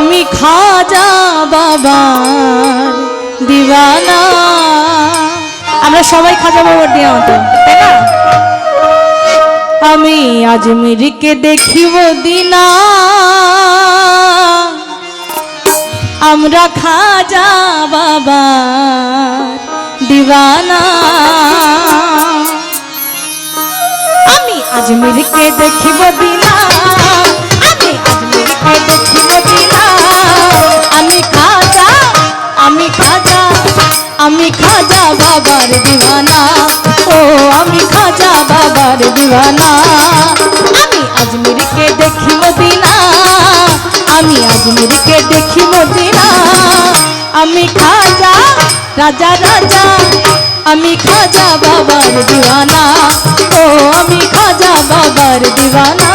আমি খাজা বাবার দিওয়ানা। আমরা সবাই খাজা বাবার দিয়া মতো, তাই না? আমি আজমিরকে দেখিব দিনা, আমরা খাজা বাবার দিওয়ানা। আমি আজমিরকে দেখিব দিনা, আমি আজমিরকে দেখিব দিনা। আমি খাজা, আমি খাজা, আমি খাজা বাবার দিওয়ানা। ও আমি খাজা বাবার দিওয়ানা। আমি আজমিরকে দেখিব দিনা, আমি আজমিরকে দেখিব দিনা। আমি খাজা রাজা রাজা, আমি খাজা বাবার দিওয়ানা। ও আমি খাজা বাবার দিওয়ানা।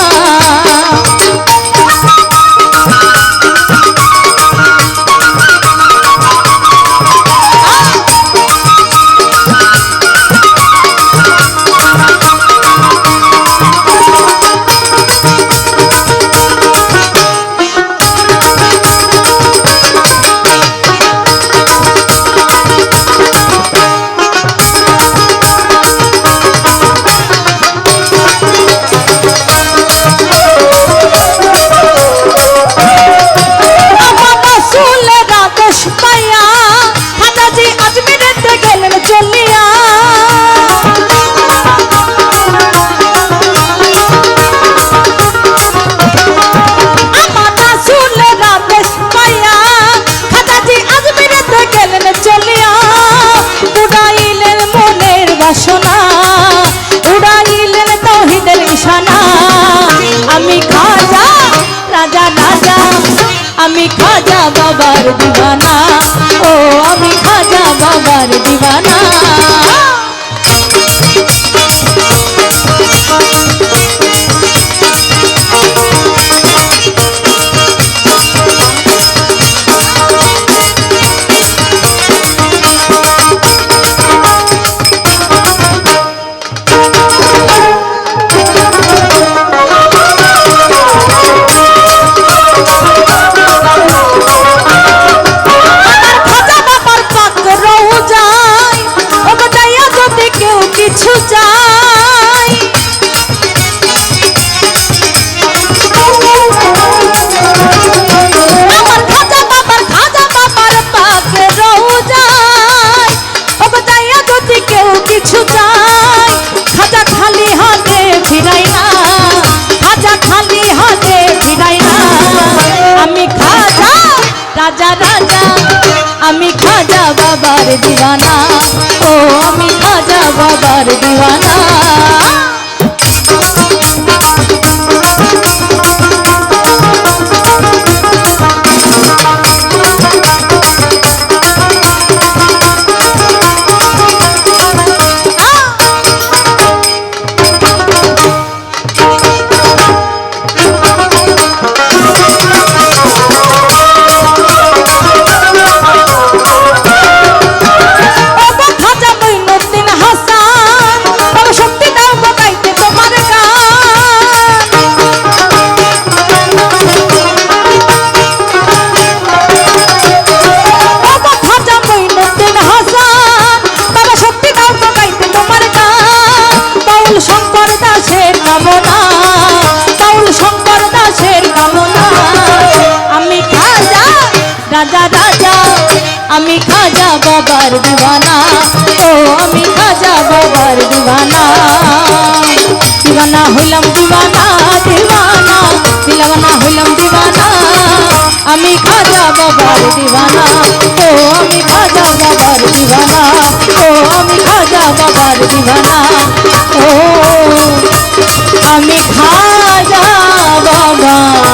আমি খাজা বাবার দিওয়ানা। ও আমি খাজা বাবার দিওয়ানা। আমি খাজা বাবার দিওয়ানা। ও আমি খাজা বাবার দিওয়ানা। রাজা রাজা আমি খাজা বাবার দিওয়ানা। ও আমি খাজা বাবার দিওয়ানা। দিওয়ানা হইলাম দিওয়ানা, দিওয়ানা দিওয়ানা হইলাম দিওয়ানা। আমি খাজা বাবার দিওয়ানা। ও আমি খাজা বাবার দিওয়ানা। ও আমি খাজা বাবার দিওয়ানা। ও আমি খাজা বাবা